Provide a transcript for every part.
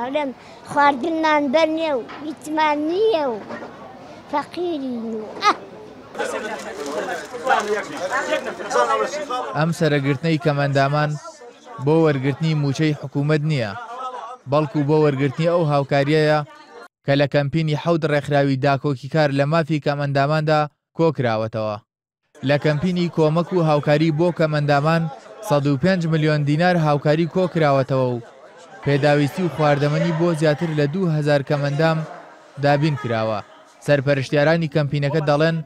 ئەڵێم خواردنمان بەر نییە و هیچمان نییە و فەقیرین و ئەم سەرەگرتنەی کەمەندامان بۆ وەرگرتنی موچەی حکوومەت نییە، بەڵکو بۆ وەرگرتنی ئەو هاوکاریەیە کە لە کەمپینی 7 ڕێکخراوی داکۆکی کار لە مافی کەمەنداماندا کۆکراوەتەوە. لە کەمپینی کۆمەک و هاوکاری بۆ کەمەندامان 105 ملیۆن دینار هاوکاری کۆکراوەتەوە و پێداویستی و خواردەمەنی بۆ زیاتر لە 2000 کەمەندام دابین کراوە. سەرپەرشتیارانی کەمپینەکە دەڵێن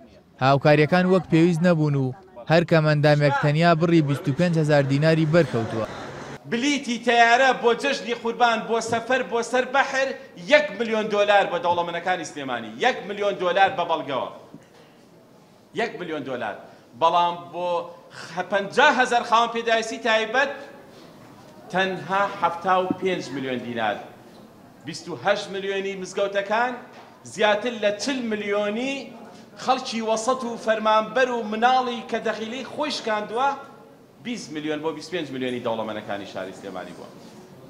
هاوکاریەکان وەک پێویست نەبوون و هەر کەمەندامێک تەنیا بڕی 25000 دیناری بەرکەوتووە. بلیتی تیارە بۆ جژنی قوربان بۆ سەفەر بۆ سەر بەحر 1 ملیۆن دۆلار بە دەوڵەمەندەکانی سلێمانی، 1 ملیۆن دۆلار بە بەڵگەوە، 1 ملیۆن دۆلار. بەڵام بۆ 50000 خاوەن پێداویستی تایبەت تەنها 75 ملیۆن دینار، 28 ملیۆنی مزگەوتەکان، زیاتر لە 40 ملیۆنی خەڵکی وەسەط و فەرمانبەر و مناڵی کە دەخیلەی خۆی شکاندووە، 20 ملیۆن بۆ 25 ملیۆنی دەوڵەمەندەکانی شاری سلێمانی بووە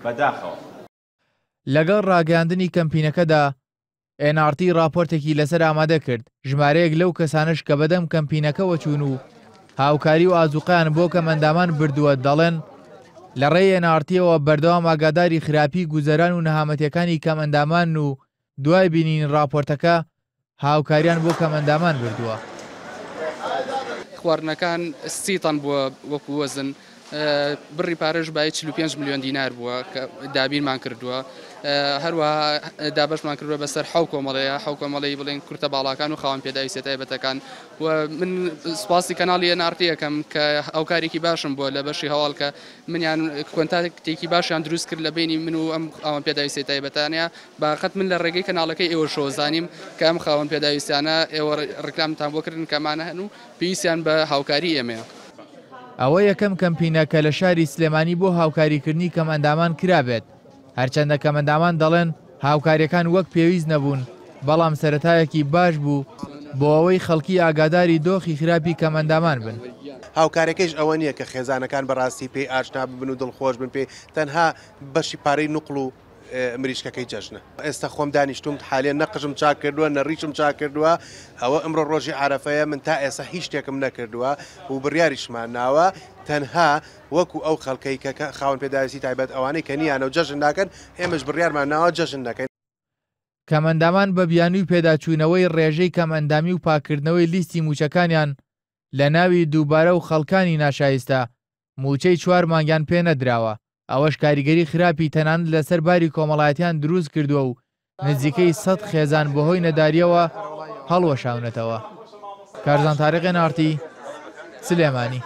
بەداخەوە. لەگەڵ ڕاگەاندنی کەمپینەکەدا NRT راپۆرتێکی لەسەر ئامادە کرد، ژمارەیەک لەو کەسانش کە بەدەم کەمپینەکەوە چوون و هاوکاری و ئازوقیان بۆ کەمەندامان بردووە دەڵێن لە ڕێی NRTەوە بەردەوام ئاگاداری خراپی گوزەران و نەهامەتیەکانی کەمەندامان و دوای بینین راپۆرتەکە هاوکاریان بۆ کەمەندامان بردووە. خواردنەکان 30 تەن بووە وەکو وەزن، بڕی پارەش بای 45 ملیۆن دینار بووە کە دابینمان کردووە. هەروەها دابەشمان کردووە بەسەر حەو کۆمەڵەی بڵێن کورتە باڵاکان و خاوەن پێداویستی تایبەتەکان. و من سوپاسی کەناڵی NRT یەکەم کە هاوکارێکی باشم بووە لە بەشی هەواڵ کە منیان کۆنتاکتێکی باشیان دروست کرد لە بینی من و ئەم خاوەن پێداویستی تایبەتانەیە. باقەت من لە ڕێگەی کەناڵەکەی ئێوە شۆ زانیم کە ئەم خاوەن پێداویستیانە ئێوە ڕکلامتان بۆ کردن کەمانە هەن و پێویستیان بە هاوکاری ئێمەیە. ئەوە یەکەم کەمپینە کە لە شاری سلێمانی بۆ هاوکاریکردنی کەمەندامان کرابێت. هەرچەندە کەمەندامان دەڵێن هاوکاریەکان وەک پێویست نەبوون، بەڵام سەرەتایەکی باش بوو بۆ ئەوەی خەڵکی ئاگاداری دۆخی خراپی کەمەندامان بن. هاوکارەکەش ئەوە نییە کە خێزانەکان بەڕاستی پێی ئاشنا ببن و دڵخۆش بن پێ، تەنها بەشی پارەی نوقڵ و مریشکەکەی جەژنە. ئێستا خۆم دانیشتوم حالێن نەقژم چاک کردووە، نەڕیشم چاک کردووە. ئەوە ئەمڕۆ ڕۆژی عارەفەیە، من تا ئێستا هیچ شتێکم نەکردووە و بڕیاریشمان ناوە تەنها وەکو ئەو خەڵکەی کە خاوەن پێداویستی تایبەت ئەوانەی کە نیانە و جەژن ناکەن، ئێمەش بڕیارمان ناوە جەژن نەکەین. کەمەندامان بە بیانووی پێداچوونەوەی ڕێژەی کەمەندامی و پاکردنەوەی لیستی موچەکانیان لە ناوی دووبارە و خەڵکانی ناشایستە موچەی 4 مانگیان پێ نەدراوە. ئەوەش کاریگەری خراپی تەنان لەسەر باری کۆمەڵایەتیان دروست کردووە و نزیکەی 100 خێزان بەهۆی نەداریەوە هەڵوەشاونەتەوە. کارزان تاریق NRT سلێمانی.